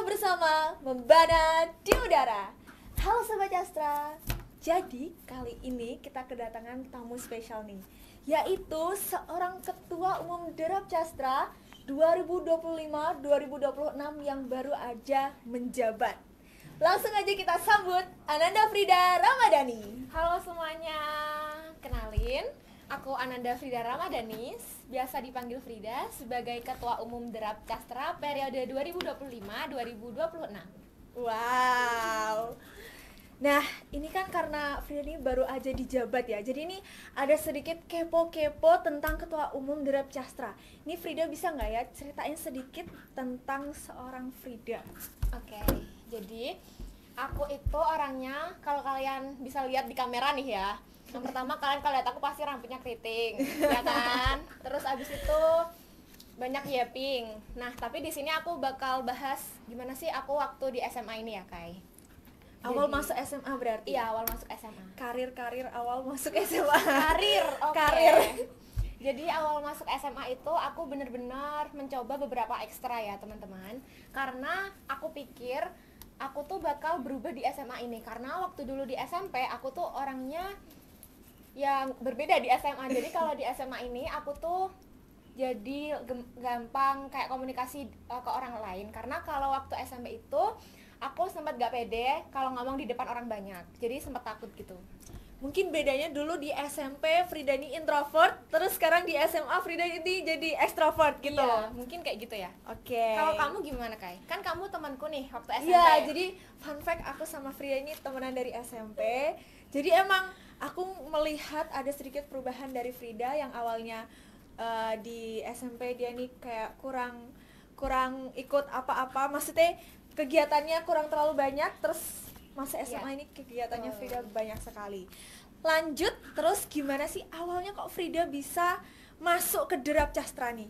bersama Membana di Udara. Halo Sobat Castra. Jadi kali ini kita kedatangan tamu spesial nih, yaitu seorang Ketua Umum Derap Castra 2025-2026 yang baru aja menjabat. Langsung aja kita sambut Ananda Frida Ramadhani. Halo semuanya, kenalin, aku Ananda Frida Ramadhani, biasa dipanggil Frida, sebagai Ketua Umum Derap Castra periode 2025-2026. Wow. Nah, ini kan karena Frida ini baru aja dijabat ya. Jadi ini ada sedikit kepo-kepo tentang Ketua Umum Derap Castra. Ini Frida bisa nggak ya ceritain sedikit tentang seorang Frida? Oke, jadi aku itu orangnya, kalau kalian bisa lihat di kamera nih ya, yang pertama kalian kalau lihat aku pasti rambutnya keriting, ya kan? Terus abis itu banyak yapping. Nah, tapi di sini aku bakal bahas gimana sih aku waktu di SMA ini ya, Kai. Awal masuk SMA berarti? Iya, awal masuk SMA. Karir awal masuk SMA. Karir, oke. Karir. Jadi awal masuk SMA itu aku benar-benar mencoba beberapa ekstra ya, teman-teman. Karena aku pikir aku tuh bakal berubah di SMA ini. Karena waktu dulu di SMP aku tuh orangnya yang berbeda di SMA. Jadi kalau di SMA ini aku tuh jadi gampang kayak komunikasi ke orang lain. Karena kalau waktu SMP itu aku sempat gak pede kalau ngomong di depan orang banyak, jadi sempat takut gitu. Mungkin bedanya dulu di SMP Frida ini introvert, terus sekarang di SMA Frida ini jadi extrovert gitu. Iya, mungkin kayak gitu ya. Oke. Kalau kamu gimana, Kai? Kan kamu temanku nih waktu SMP. Iya, jadi fun fact aku sama Frida ini temenan dari SMP. Jadi emang aku melihat ada sedikit perubahan dari Frida yang awalnya di SMP dia nih kayak kurang ikut apa-apa, maksudnya kegiatannya kurang terlalu banyak, terus masa SMA ini kegiatannya Frida banyak sekali. Lanjut, terus gimana sih awalnya kok Frida bisa masuk ke Derap Castra nih?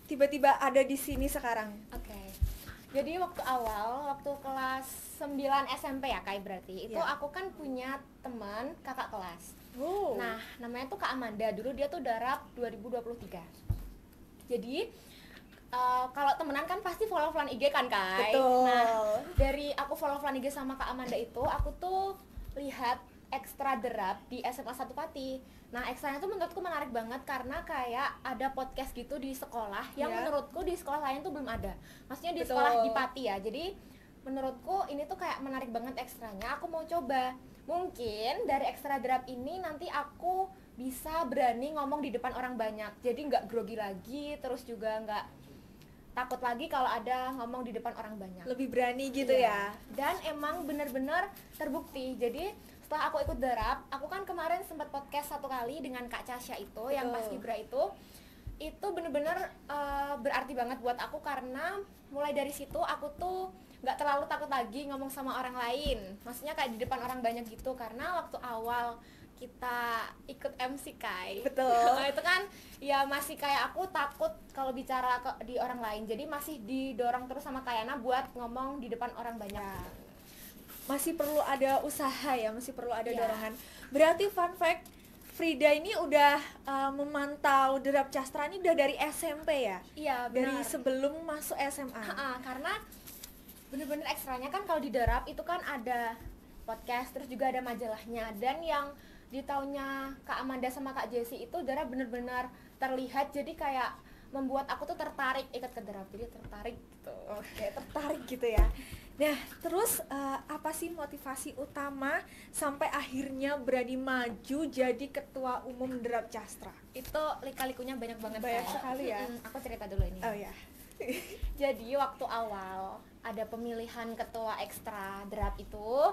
Tiba-tiba ada di sini sekarang. Oke. Jadi waktu kelas 9 SMP ya, Kai, berarti itu aku kan punya teman kakak kelas. Nah, namanya tuh Kak Amanda. Dulu dia tuh Derap 2023. Jadi kalau temenan kan pasti follow-followan IG kan, Kai? Betul. Nah, dari aku follow-followan IG sama Kak Amanda itu, aku tuh lihat ekstra Derap di SMA 1 Pati. Nah, ekstranya tuh menurutku menarik banget karena kayak ada podcast gitu di sekolah yang menurutku di sekolah lain tuh belum ada. Maksudnya di sekolah di Pati ya. Jadi menurutku ini tuh kayak menarik banget ekstranya. Aku mau coba. Mungkin dari ekstra Derap ini nanti aku bisa berani ngomong di depan orang banyak. Jadi nggak grogi lagi, terus juga nggak takut lagi kalau ada ngomong di depan orang banyak. Lebih berani gitu ya. Dan emang bener-bener terbukti. Jadi setelah aku ikut Derap, aku kan kemarin sempat podcast 1 kali dengan Kak Casya itu, yang pas Kibra itu bener-bener berarti banget buat aku karena mulai dari situ aku tuh nggak terlalu takut lagi ngomong sama orang lain. Maksudnya kayak di depan orang banyak gitu, karena waktu awal kita ikut MC, Kai. Betul. Nah, itu kan ya masih kayak aku takut kalau bicara di orang lain. Jadi masih didorong terus sama Kayana buat ngomong di depan orang banyak. Masih perlu ada usaha ya, masih perlu ada dorongan. Berarti fun fact, Frida ini udah memantau Derap Castra ini udah dari SMP ya? Iya, benar. Dari sebelum masuk SMA. Karena bener-bener ekstranya kan kalau di Derap itu kan ada podcast, terus juga ada majalahnya. Dan yang di tahunnya Kak Amanda sama Kak Jessie itu Derap bener-bener terlihat, jadi kayak membuat aku tuh tertarik ikut ke Derap. Jadi tertarik gitu. Oke, tertarik gitu ya. Nah, terus apa sih motivasi utama sampai akhirnya berani maju jadi Ketua Umum Derap Castra? Itu lika-likunya banyak banget. Banyak sekali ya. Aku cerita dulu ini. Oh ya. Jadi waktu awal ada pemilihan ketua ekstra Derap itu,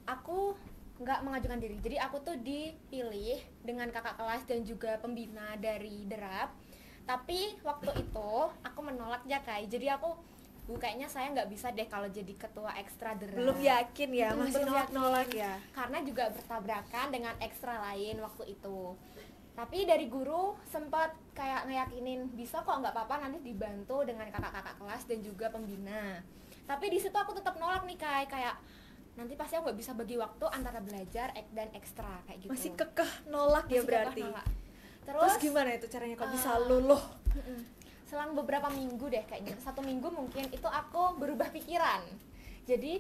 aku nggak mengajukan diri. Jadi aku tuh dipilih dengan kakak kelas dan juga pembina dari Derap. Tapi waktu itu aku menolak ya, Kai. Jadi aku kayaknya saya nggak bisa deh kalau jadi ketua ekstra Derap. Belum yakin ya, masih nolak ya. Karena juga bertabrakan dengan ekstra lain waktu itu. Tapi dari guru sempat kayak ngeyakinin bisa kok, nggak apa-apa, nanti dibantu dengan kakak-kakak kelas dan juga pembina. Tapi di situ aku tetap nolak nih, Kai. Kayak nanti pasti aku nggak bisa bagi waktu antara belajar dan ekstra kayak gitu. Masih kekeh nolak ya berarti. Terus gimana itu caranya kok bisa luluh? Selang beberapa minggu deh kayaknya, 1 minggu mungkin, itu aku berubah pikiran. Jadi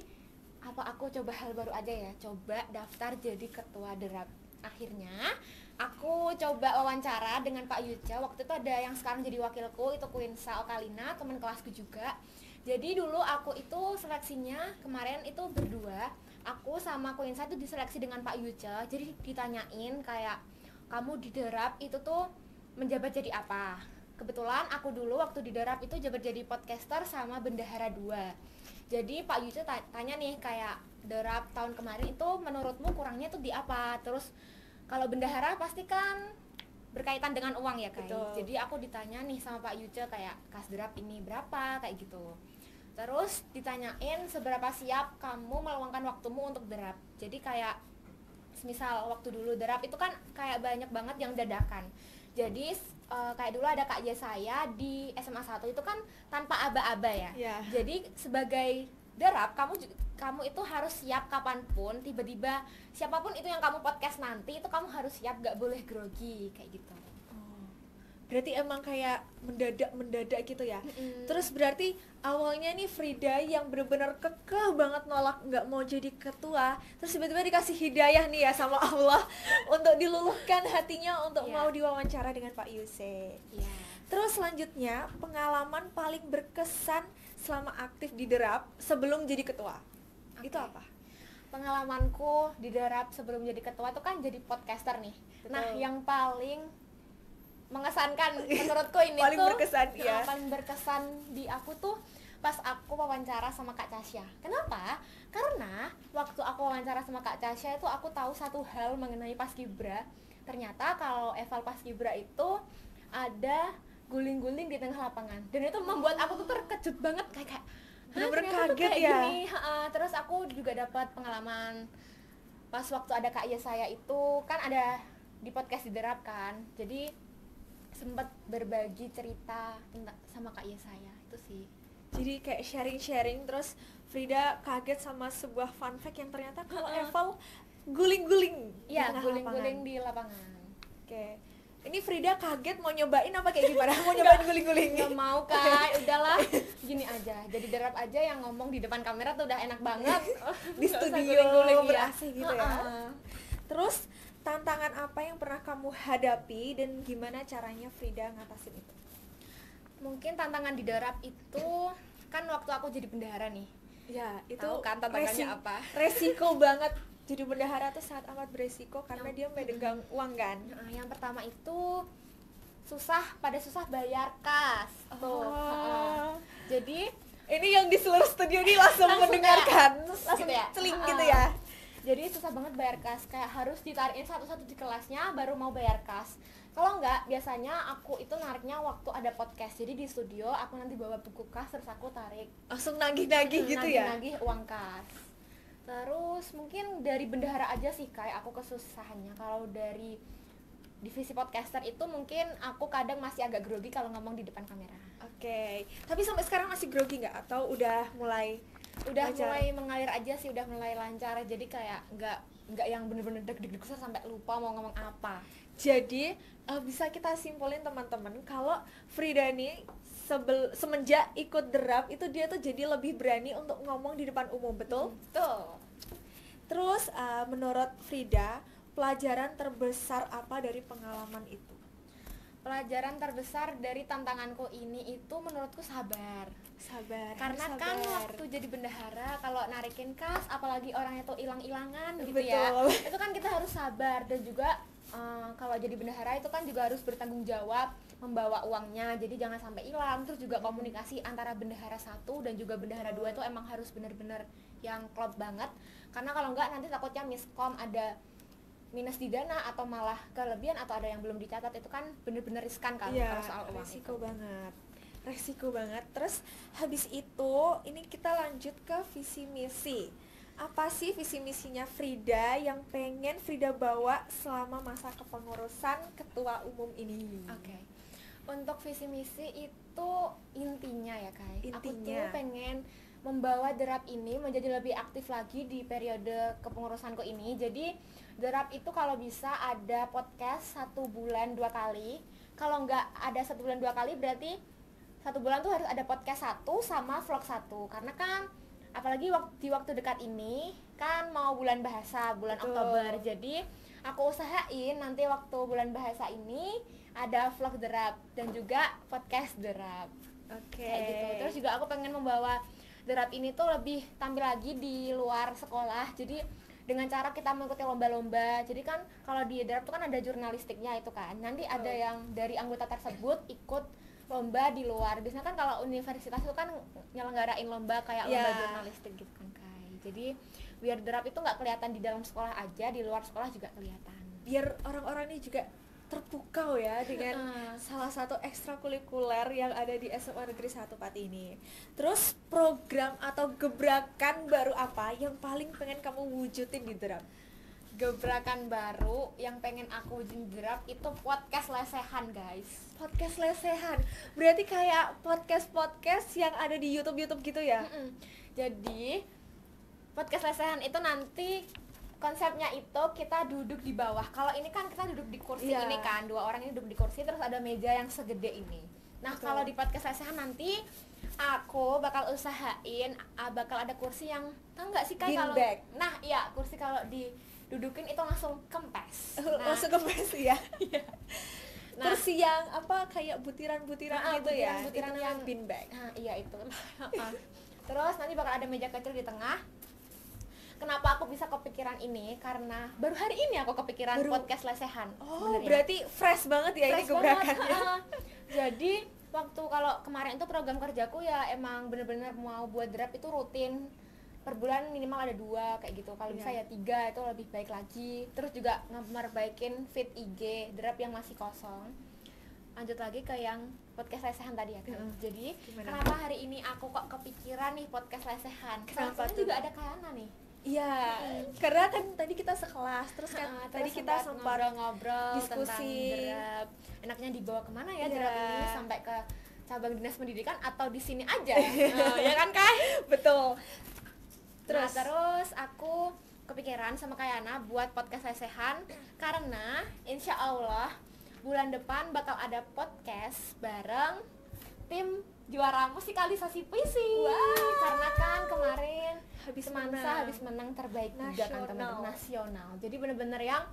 aku coba hal baru aja ya, coba daftar jadi ketua derap. Akhirnya aku coba wawancara dengan Pak Yuca. Waktu itu ada yang sekarang jadi wakilku, itu Quinsa Okalina, teman kelasku juga. Jadi dulu aku itu seleksinya kemarin itu berdua, aku sama Quinsa itu diseleksi dengan Pak Yuca. Jadi ditanyain kayak, kamu di derap itu tuh menjabat jadi apa? Kebetulan aku dulu waktu di derap itu jabat jadi podcaster sama bendahara 2. Jadi Pak Yuca tanya nih kayak, derap tahun kemarin itu menurutmu kurangnya tuh di apa? Terus kalau bendahara pasti kan berkaitan dengan uang ya Kai. Jadi aku ditanya nih sama Pak Yuca kayak, kas derap ini berapa kayak gitu. Terus ditanyain seberapa siap kamu meluangkan waktumu untuk derap. Jadi kayak semisal waktu dulu derap itu kan kayak banyak banget yang dadakan. Jadi kayak dulu ada Kak saya di SMA 1 itu kan tanpa aba-aba ya. Jadi sebagai derap kamu itu harus siap kapanpun, tiba-tiba siapapun itu yang kamu podcast nanti itu kamu harus siap, gak boleh grogi kayak gitu. Berarti emang kayak mendadak gitu ya. Terus berarti awalnya nih Frida yang benar-benar kekeh banget nolak nggak mau jadi ketua, terus tiba-tiba dikasih hidayah nih ya sama Allah untuk diluluhkan hatinya untuk mau diwawancara dengan Pak Yuse. Terus selanjutnya pengalaman paling berkesan selama aktif di derap sebelum jadi ketua. Itu apa? Pengalamanku di derap sebelum jadi ketua tuh kan jadi podcaster nih. Nah, yang paling mengesankan menurutku ini paling tuh berkesan ya. Paling berkesan di aku tuh pas aku wawancara sama Kak Casya. Kenapa? Karena waktu aku wawancara sama Kak Casya itu aku tahu satu hal mengenai Paskibra. Ternyata kalau eval Paskibra itu ada guling-guling di tengah lapangan. Dan itu membuat aku tuh terkejut banget kayak bener-bener kaget ya. Gini. Terus aku juga dapat pengalaman pas waktu ada Kak saya itu kan ada di podcast di derap kan. Jadi sempat berbagi cerita tentang sama Kak saya itu sih. Jadi kayak sharing-sharing, terus Frida kaget sama sebuah fun fact yang ternyata kalau eval guling-guling. Iya, guling-guling di lapangan. Oke. Ini Frida kaget mau nyobain apa kayak gimana? Mau nyobain guling-guling? Nggak mau Kak, udahlah gini aja. Jadi derap aja yang ngomong di depan kamera tuh udah enak banget. Di studio ber-AC gitu ya. Terus tantangan apa yang pernah kamu hadapi dan gimana caranya Frida ngatasin itu? Mungkin tantangan di derap itu kan waktu aku jadi bendahara nih. Ya, itu tahu kan tantangannya apa? Resiko banget. Jadi bendahara tuh sangat amat beresiko karena dia memegang uang kan. Yang pertama itu susah bayar kas. Jadi ini yang di seluruh studio ini langsung mendengarkan, langsung gitu celing gitu ya. Jadi susah banget bayar kas, kayak harus ditarikin satu-satu di kelasnya baru mau bayar kas. Kalau enggak, biasanya aku itu nariknya waktu ada podcast. Jadi di studio aku nanti bawa buku kas terus aku tarik. Langsung nagih-nagih gitu ya? Nagih uang kas. Terus mungkin dari bendahara aja sih kayak aku kesusahannya. Kalau dari divisi podcaster itu mungkin aku kadang masih agak grogi kalau ngomong di depan kamera. Oke. Tapi sampai sekarang masih grogi nggak? Atau udah mulai mulai mengalir aja sih, udah mulai lancar. Jadi kayak nggak yang bener-bener deg-deg sampai lupa mau ngomong apa. Jadi bisa kita simpulin teman-teman kalau Frida nih semenjak ikut derap itu dia tuh jadi lebih berani untuk ngomong di depan umum, betul? Betul. Terus menurut Frida, pelajaran terbesar apa dari pengalaman itu? Pelajaran terbesar dari tantanganku ini itu menurutku sabar. Karena kan waktu jadi bendahara kalau narikin kas, apalagi orangnya tuh hilang-hilangan gitu. Betul. Ya. Itu kan kita harus sabar, dan juga kalau jadi bendahara itu kan juga harus bertanggung jawab membawa uangnya, jadi jangan sampai hilang. Terus juga komunikasi antara bendahara 1 dan juga bendahara 2 itu emang harus benar-benar yang klop banget, karena kalau enggak nanti takutnya miskom, ada minus di dana atau malah kelebihan atau ada yang belum dicatat. Itu kan bener-bener riskan kan kalau soal uang. Resiko banget. Terus habis itu ini kita lanjut ke visi misi. Apa sih visi misinya Frida yang pengen Frida bawa selama masa kepengurusan ketua umum ini? Oke. Untuk visi misi itu intinya ya Kai, aku tuh pengen membawa derap ini menjadi lebih aktif lagi di periode kepengurusanku ini. Jadi derap itu kalau bisa ada podcast 1 bulan 2 kali. Kalau nggak ada 1 bulan 2 kali berarti 1 bulan tuh harus ada podcast 1 sama vlog 1. Karena kan apalagi di waktu dekat ini kan mau bulan bahasa, bulan Betul. Oktober. Jadi aku usahain nanti waktu bulan bahasa ini ada vlog derap dan juga podcast derap. Oke. Kayak gitu. Terus juga aku pengen membawa derap ini tuh lebih tampil lagi di luar sekolah. Jadi dengan cara kita mengikuti lomba-lomba. Jadi kan kalau di derap tuh kan ada jurnalistiknya itu kan. Nanti ada yang dari anggota tersebut ikut lomba di luar. Biasanya kan kalau universitas itu kan nyelenggarain lomba kayak lomba jurnalistik gitu kan Kai. Jadi biar derap itu nggak kelihatan di dalam sekolah aja, di luar sekolah juga kelihatan. Biar orang-orang ini juga terpukau ya dengan salah satu ekstrakurikuler yang ada di SMA Negeri 1 Pati ini. Terus program atau gebrakan baru apa yang paling pengen kamu wujudin di derap? Gebrakan baru yang pengen aku wujudin di derap itu podcast lesehan, guys. Podcast lesehan. Berarti kayak podcast-podcast yang ada di YouTube gitu ya? Jadi podcast lesehan itu nanti konsepnya itu kita duduk di bawah. Kalau ini kan kita duduk di kursi ini kan, 2 orang ini duduk di kursi terus ada meja yang segede ini. Nah, kalau di podcast lesehan nanti aku bakal usahain bakal ada kursi yang tau nggak sih kan kalau nah iya kursi kalau didudukin itu langsung kempes. Langsung kempes ya. Nah, kursi yang apa kayak butiran-butiran gitu ya. Butiran yang beanbag. Nah, iya itu. Terus nanti bakal ada meja kecil di tengah. Kenapa aku bisa kepikiran ini? Karena baru hari ini aku kepikiran podcast lesehan. Oh, sebenernya. Berarti fresh banget ya fresh ini gebrakannya. Jadi waktu kalau kemarin itu program kerjaku ya emang bener-bener mau buat derap itu rutin. Per bulan minimal ada 2 kayak gitu. Kalau bisa ya 3 itu lebih baik lagi. Terus juga ngeperbaikin feed IG derap yang masih kosong. Lanjut lagi ke yang podcast lesehan tadi ya kan. Jadi kenapa hari ini aku kok kepikiran nih podcast lesehan? Kenapa juga ada Kayana nih. Iya, karena kan tadi kita sekelas, terus kan tadi kita sempat ngobrol diskusi tentang derap. Enaknya dibawa kemana ya derap ini, sampai ke cabang dinas pendidikan atau di sini aja? Ya kan Kai? Betul. Terus aku kepikiran sama Kayana buat podcast lesehan karena insya Allah bulan depan bakal ada podcast bareng tim juara musikalisasi puisi. Karena kan kemarin habis menang terbaik juga kan teman-teman nasional. Jadi bener-bener yang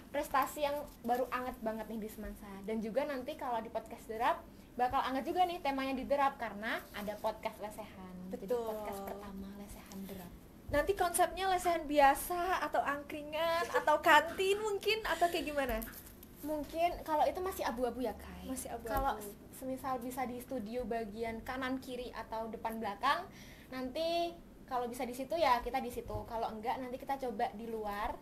prestasi yang baru anget banget nih di Semansa. Dan juga nanti kalau di podcast derap bakal anget juga nih temanya di derap karena ada podcast lesehan. Betul. Jadi podcast pertama lesehan derap. Nanti konsepnya lesehan biasa atau angkringan atau kantin mungkin atau kayak gimana? Mungkin kalau itu masih abu-abu ya Kai. Masih abu-abu. Kalau semisal bisa di studio bagian kanan kiri atau depan belakang, nanti kalau bisa di situ ya kita di situ. Kalau enggak nanti kita coba di luar.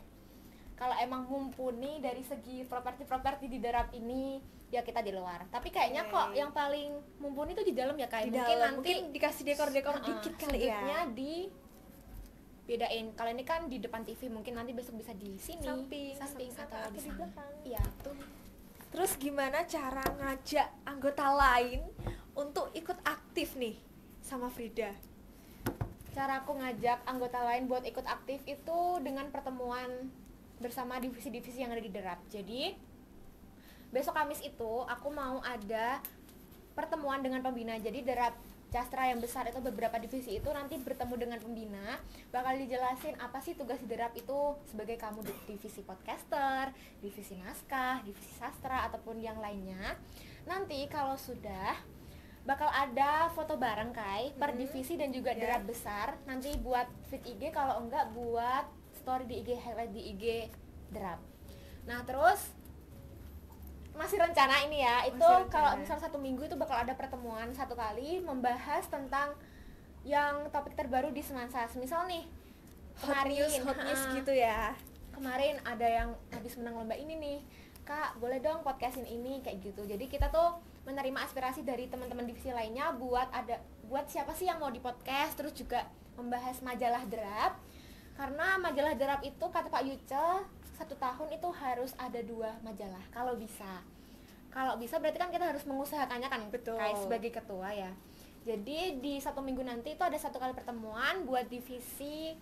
Kalau emang mumpuni dari segi properti di derap ini ya kita di luar. Tapi kayaknya kok yang paling mumpuni itu di dalam ya Kai. Mungkin nanti mungkin dikasih dekor-dekor dikit kali ya. Sudutnya di bedain. Kalau ini kan di depan TV, mungkin nanti besok bisa di sini, samping atau di belakang. Iya, tuh. Terus gimana cara ngajak anggota lain untuk ikut aktif nih sama Frida? Cara aku ngajak anggota lain buat ikut aktif itu dengan pertemuan bersama divisi-divisi yang ada di derap. Jadi besok Kamis itu aku mau ada pertemuan dengan pembina. Jadi derap Castra yang besar itu beberapa divisi itu nanti bertemu dengan pembina, bakal dijelasin apa sih tugas di derap itu sebagai kamu divisi podcaster, divisi naskah, divisi sastra ataupun yang lainnya. Nanti kalau sudah bakal ada foto bareng Kai per divisi dan juga derap besar. Nanti buat feed IG, kalau enggak buat story di IG, highlight di IG derap. Nah terus masih rencana ini ya, itu kalau misal 1 minggu itu bakal ada pertemuan 1 kali membahas tentang yang topik terbaru di Semansa. Misal nih hot news gitu ya. Kemarin ada yang habis menang lomba ini nih, Kak boleh dong podcastin ini kayak gitu. Jadi kita tuh menerima aspirasi dari teman-teman divisi lainnya buat siapa sih yang mau di podcast. Terus juga membahas majalah derap, karena majalah derap itu kata Pak Yuce 1 tahun itu harus ada 2 majalah kalau bisa berarti kan kita harus mengusahakannya kan. Betul. Kayak sebagai ketua ya. Jadi di 1 minggu nanti itu ada 1 kali pertemuan buat divisi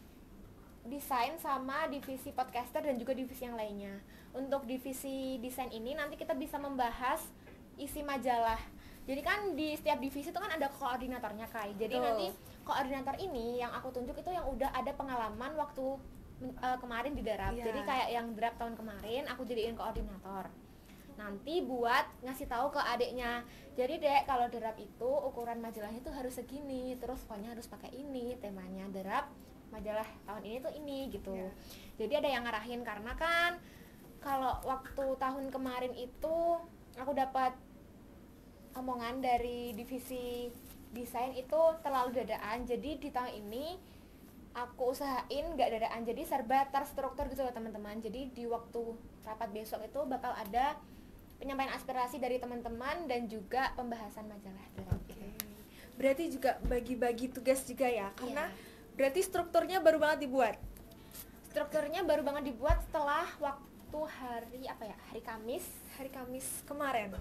desain sama divisi podcaster dan juga divisi yang lainnya. Untuk divisi desain ini nanti kita bisa membahas isi majalah. Jadi kan di setiap divisi itu kan ada koordinatornya Kai. Jadi nanti koordinator ini yang aku tunjuk itu yang udah ada pengalaman waktu kemarin di Derap. Iya. Jadi kayak yang Derap tahun kemarin aku jadiin koordinator. Nanti buat ngasih tahu ke adiknya. Jadi Dek, kalau Derap itu ukuran majalahnya tuh harus segini, terus fontnya harus pakai ini, temanya Derap majalah tahun ini tuh ini gitu. Iya. Jadi ada yang ngarahin karena kan kalau waktu tahun kemarin itu aku dapat omongan dari divisi desain itu terlalu dadaan. Jadi di tahun ini aku usahain nggak dadaan, jadi serba terstruktur gitu loh teman-teman. Jadi di waktu rapat besok itu bakal ada penyampaian aspirasi dari teman-teman dan juga pembahasan majalah Derap. Berarti juga bagi-bagi tugas juga ya, karena Iya. berarti strukturnya baru banget dibuat. Strukturnya baru banget dibuat setelah waktu hari Kamis Kemarin.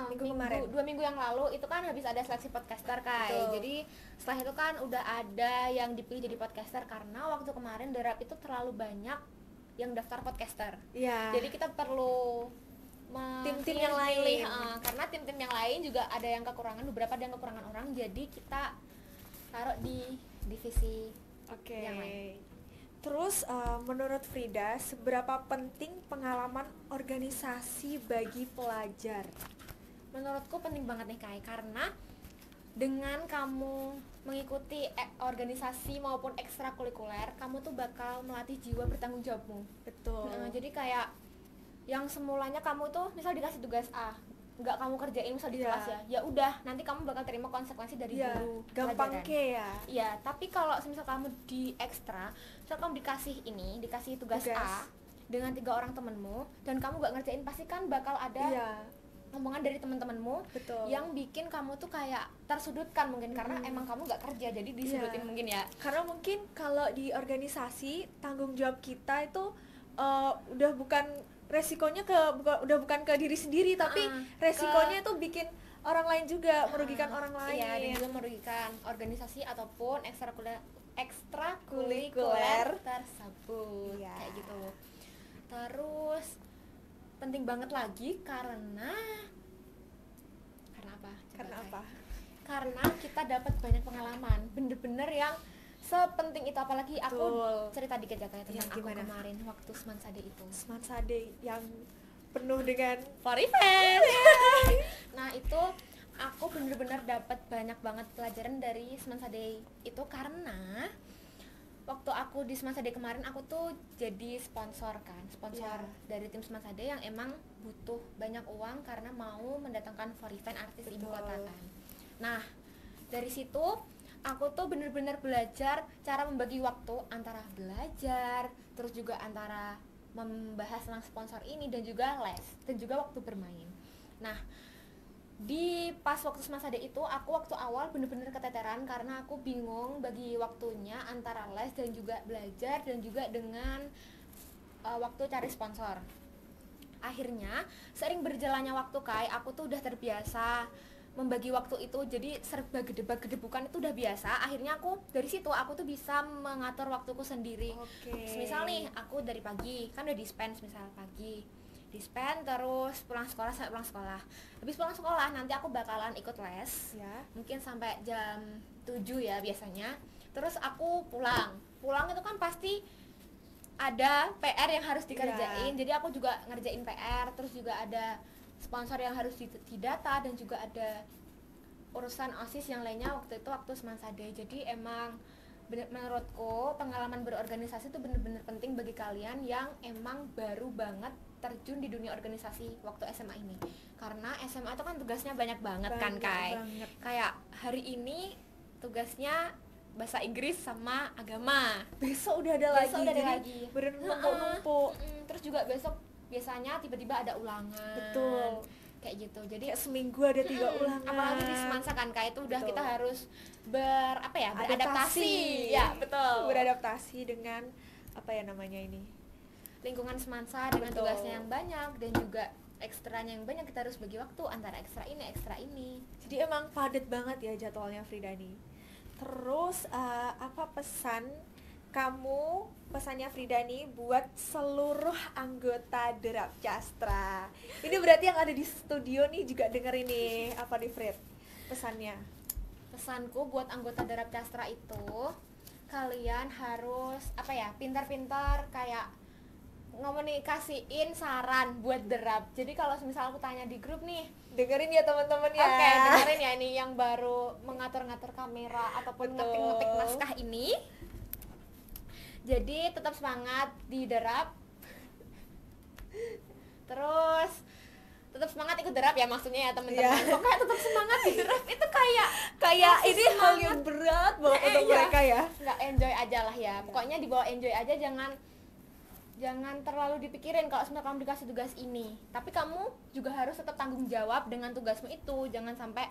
Minggu kemarin. 2 minggu yang lalu itu kan habis ada seleksi podcaster Kai. Betul. Jadi setelah itu kan udah ada yang dipilih jadi podcaster karena waktu kemarin Derap itu terlalu banyak yang daftar podcaster. Iya. Jadi kita perlu Tim-tim yang pilih, lain. karena tim-tim yang lain juga ada yang kekurangan, beberapa ada yang kekurangan orang, jadi kita taruh di divisi Oke. yang lain. Terus menurut Frida, seberapa penting pengalaman organisasi bagi pelajar? Menurutku penting banget nih Kai, karena dengan kamu mengikuti organisasi maupun ekstrakurikuler, kamu tuh bakal melatih jiwa bertanggung jawabmu. Betul. Nah, jadi kayak yang semulanya kamu tuh misal dikasih tugas A, nggak kamu kerjain misal di Iya. kelas ya udah nanti kamu bakal terima konsekuensi dari Iya, guru gampang pelajaran. ke ya. Iya, tapi kalau misal kamu di ekstra, misal kamu dikasih tugas Tugas. A dengan 3 orang temenmu dan kamu nggak ngerjain, pasti kan bakal ada Iya, omongan dari teman-temanmu betul. yang bikin kamu tuh kayak tersudutkan mungkin karena emang kamu nggak kerja jadi disudutin Iya. mungkin ya. Karena mungkin kalau di organisasi tanggung jawab kita itu udah bukan resikonya udah bukan ke diri sendiri, tapi resikonya itu bikin orang lain juga, merugikan orang lain. Iya, dan juga merugikan organisasi ataupun ekstrakurikuler Kurikuler. tersebut. Iya. Kayak gitu. Terus penting banget lagi karena apa? Coba, Karena Kai. apa? Karena kita dapat banyak pengalaman, bener-bener yang sepenting itu, apalagi aku Betul. cerita dikit ya kayak tentang Iya, aku gimana? kemarin waktu Semansade itu. Semansade yang penuh dengan Forifan. Nah itu aku bener-bener dapat banyak banget pelajaran dari Semansade itu karena waktu aku di Semansade kemarin aku tuh jadi sponsor Iya. dari tim Semansade yang emang butuh banyak uang karena mau mendatangkan Forifan artis ibu Betul. kota kan. Nah dari situ aku tuh bener-bener belajar cara membagi waktu antara belajar terus juga antara membahas tentang sponsor ini dan juga les dan juga waktu bermain. Nah di pas waktu Semansade itu aku waktu awal bener-bener keteteran karena aku bingung bagi waktunya antara les dan juga belajar dan juga dengan waktu cari sponsor. Akhirnya seiring berjalannya waktu Kai, aku tuh udah terbiasa membagi waktu itu, jadi serba gedebak-gedebukan itu udah biasa. Akhirnya aku dari situ aku tuh bisa mengatur waktuku sendiri. Oke. Misal nih aku dari pagi kan udah dispense, misal pagi dispense terus pulang sekolah sampai pulang sekolah. Habis pulang sekolah nanti aku bakalan ikut les. Ya. Mungkin sampai jam 7 ya biasanya. Terus aku pulang itu kan pasti ada PR yang harus dikerjain. Jadi aku juga ngerjain PR, terus juga ada sponsor yang harus didata dan juga ada urusan OSIS yang lainnya waktu Semansade. Jadi emang menurutku pengalaman berorganisasi itu bener-bener penting bagi kalian yang emang baru banget terjun di dunia organisasi waktu SMA ini. Karena SMA itu kan tugasnya banyak banget kan Kai. Banget. Kayak hari ini tugasnya bahasa Inggris sama agama. Besok udah ada Besok lagi. udah ada jadi lagi. bener numpuk-numpuk. Terus juga besok biasanya tiba-tiba ada ulangan. Betul. Kayak gitu. Jadi Kayak seminggu ada 3 ulangan. apalagi di Semansa kan Kak itu udah Betul. kita harus beradaptasi. Ya, betul. Beradaptasi dengan apa ya namanya ini? Lingkungan Semansa dengan Betul. tugasnya yang banyak dan juga ekstranya yang banyak, kita harus bagi waktu antara ekstra ini. Jadi emang padat banget ya jadwalnya Frida nih. Terus apa pesannya Frida nih buat seluruh anggota Derap Castra? Ini berarti yang ada di studio nih juga denger ini apa nih Frid pesannya? pesanku buat anggota Derap Castra itu, kalian harus apa ya, pintar-pintar kayak ngomunikasiin saran buat Derap. Jadi kalau misal aku tanya di grup nih, dengerin ya teman-teman ya. oke, dengerin ya ini yang baru mengatur-ngatur kamera ataupun Betul. ngetik-ngetik naskah ini. Jadi tetap semangat di Derap. Terus tetap semangat ikut Derap ya, maksudnya ya teman-teman. Iya. Pokoknya tetap semangat di Derap itu kayak Kayak ini hal semangat. yang berat banget untuk Iya. mereka ya. nggak enjoy aja lah ya. Pokoknya dibawa enjoy aja, jangan terlalu dipikirin kalau sebenarnya kamu dikasih tugas ini. Tapi kamu juga harus tetap tanggung jawab dengan tugasmu itu. Jangan sampai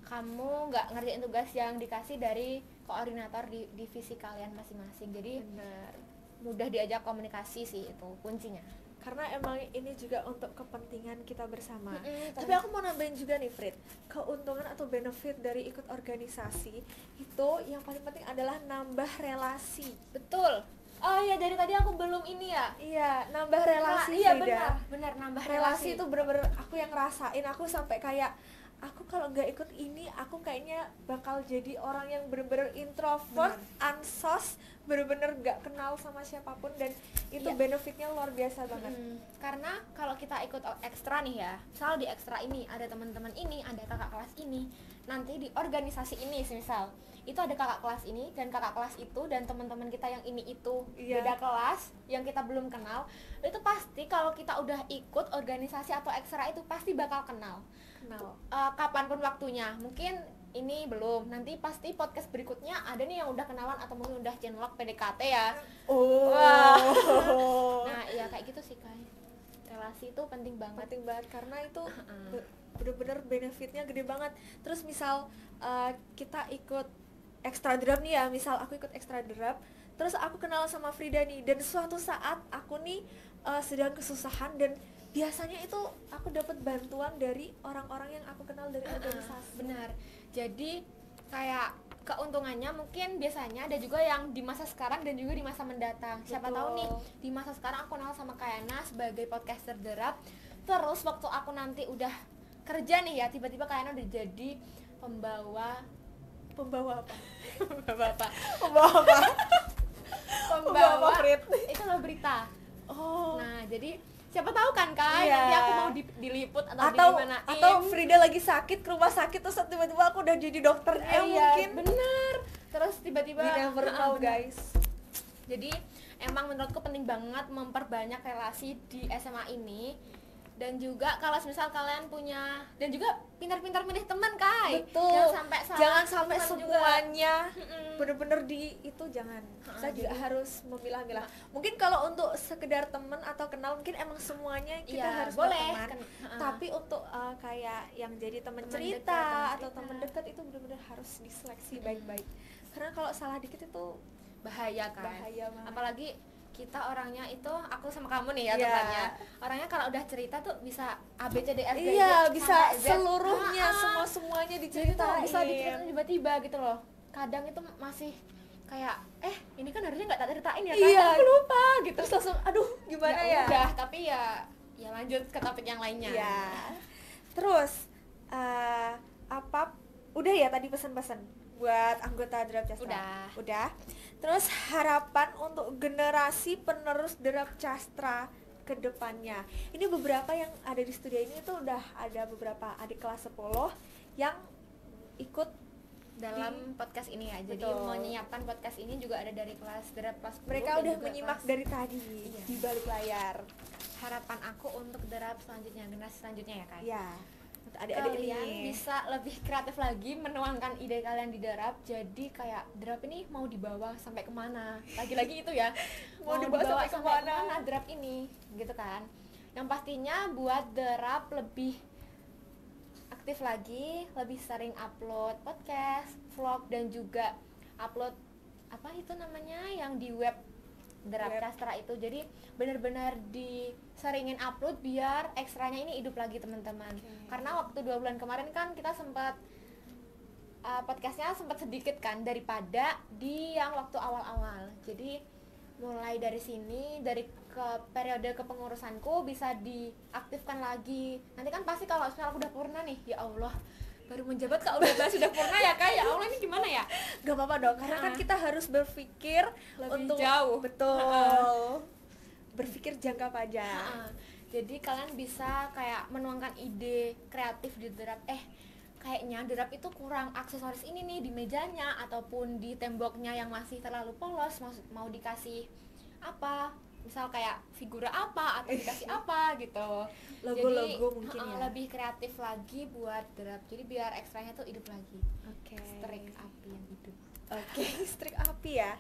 kamu nggak ngerjain tugas yang dikasih dari koordinator di divisi kalian masing-masing. Jadi Benar. mudah diajak komunikasi sih, itu kuncinya. Karena emang ini juga untuk kepentingan kita bersama. Mm-mm, Tapi aku mau nambahin juga nih Frit, keuntungan atau benefit dari ikut organisasi itu yang paling penting adalah nambah relasi. Betul. Oh ya, dari tadi aku belum ini ya. Iya, nambah relasi. Iya, Frida. benar nambah Relasi itu bener-bener aku yang ngerasain, aku sampai kayak aku kalau nggak ikut ini aku kayaknya bakal jadi orang yang bener-bener introvert, ansos, bener-bener nggak kenal sama siapapun, dan itu Iya. benefitnya luar biasa banget. Karena kalau kita ikut ekstra nih ya, misal di ekstra ini ada teman-teman ini, ada kakak kelas ini, nanti di organisasi ini misal itu ada kakak kelas ini dan kakak kelas itu dan teman-teman kita yang ini itu Iya. beda kelas yang kita belum kenal, itu pasti kalau kita udah ikut organisasi atau ekstra itu pasti bakal kenal. Kenal. Kapanpun waktunya, mungkin ini belum, nanti pasti podcast berikutnya ada nih yang udah kenalan atau mungkin udah channel PDKT ya. Oh. Nah iya kayak gitu sih Kai, relasi itu penting banget. Penting banget karena itu bener-bener benefitnya gede banget. Terus misal kita ikut ekstra derap nih ya, misal aku ikut ekstra derap, terus aku kenal sama Frida nih, dan suatu saat aku nih sedang kesusahan, dan biasanya itu aku dapat bantuan dari orang-orang yang aku kenal dari organisasi. Benar. Jadi kayak keuntungannya mungkin biasanya ada juga yang di masa sekarang dan juga di masa mendatang. Siapa Betul. tahu nih di masa sekarang aku kenal sama Kayana sebagai podcaster derap. Terus waktu aku nanti udah kerja nih ya, tiba-tiba Kayana udah jadi pembawa Pembawa apa? apa? Pembawa apa? Pembawa Frit. itu loh berita. Oh. Nah, jadi siapa tahu kan Kay, Iya. nanti aku mau diliput atau atau dimanain. atau Frida lagi sakit ke rumah sakit, terus tiba-tiba aku udah jadi dokternya Iya, mungkin. bener. Terus tiba-tiba We never know, bener. guys. Jadi emang menurutku penting banget memperbanyak relasi di SMA ini. Dan juga kalau misal kalian punya, dan juga pintar-pintar milih teman Kai. Betul. Jangan sampai teman juga. semuanya Mm-mm. bener-bener di itu, jangan. Kita juga jadi- harus memilah-milah. Mungkin kalau untuk sekedar teman atau kenal mungkin emang semuanya kita Iya, harus boleh. berteman. Tapi untuk kayak yang jadi teman Teman cerita dekat, teman atau cerita. teman dekat itu benar-benar harus diseleksi baik-baik. Karena kalau salah dikit itu bahaya kan. bahaya banget. Apalagi kita orangnya itu, aku sama kamu nih ya Iya. tempatnya. Orangnya kalau udah cerita tuh bisa A B C D F G Iya, sampai bisa Z. seluruhnya, Ah, semuanya jadi tuh diceritain. bisa diceritain tiba-tiba gitu loh. Kadang itu masih kayak ini kan harusnya nggak tak ceritain ya kan, Iya. aku lupa gitu. Terus langsung aduh gimana ya? Udah, tapi ya lanjut ke topik yang lainnya. Iya. Terus apa udah ya tadi pesan-pesan buat anggota Derap Castra? Udah. Terus harapan untuk generasi penerus Derap Castra ke depannya. Ini beberapa yang ada di studio ini tuh udah ada beberapa adik kelas 10 yang ikut Dalam podcast ini ya. Jadi Betul. menyiapkan podcast ini juga ada dari kelas Derap kelas 10 mereka dan udah juga menyimak kelas- dari tadi Iya. di balik layar. Harapan aku untuk Derap selanjutnya, generasi selanjutnya ya Kak. Ya. Untuk adik-adik Kalian ini. bisa lebih kreatif lagi menuangkan ide kalian di Derap. Jadi kayak Derap ini mau dibawa sampai kemana? Lagi-lagi itu ya. Mau dibawa sampai kemana? Derap ini, gitu kan? Yang pastinya buat Derap lebih aktif lagi, lebih sering upload podcast, vlog, dan juga upload apa itu namanya yang di web Derap Web. Castra itu. Jadi benar-benar diseringin upload biar ekstranya ini hidup lagi teman-teman. Karena waktu 2 bulan kemarin kan kita sempat podcastnya sempat sedikit kan daripada di yang waktu awal-awal. Jadi mulai dari sini, dari periode kepengurusanku bisa diaktifkan lagi. Nanti kan pasti kalau misalnya aku udah purna nih, ya Allah, baru menjabat kak udah bahas sudah purna ya kak, ya Allah ini gimana ya? Gak apa-apa dong, karena kan kita harus berpikir Lebih untuk jauh. betul berpikir jangka panjang. Jadi kalian bisa kayak menuangkan ide kreatif di derap, kayaknya derap itu kurang aksesoris ini nih di mejanya ataupun di temboknya yang masih terlalu polos, mau dikasih apa, misal kayak figura apa atau dikasih apa gitu. Logo-logo Jadi, mungkin ya. lebih kreatif lagi buat derap, jadi biar ekstranya tuh hidup lagi. Oke. Strik api yang hidup. Oke, listrik api ya.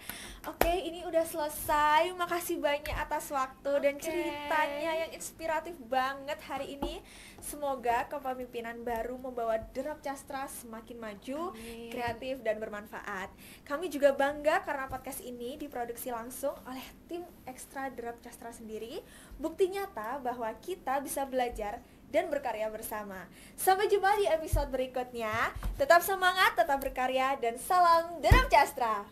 Oke, ini udah selesai. Makasih banyak atas waktu dan Oke. ceritanya yang inspiratif banget hari ini. Semoga kepemimpinan baru membawa Derap Castra semakin maju, Amin. kreatif dan bermanfaat. Kami juga bangga karena podcast ini diproduksi langsung oleh tim ekstra Derap Castra sendiri. Bukti nyata bahwa kita bisa belajar dan berkarya bersama. Sampai jumpa di episode berikutnya. Tetap semangat, tetap berkarya, dan salam Derap Castra.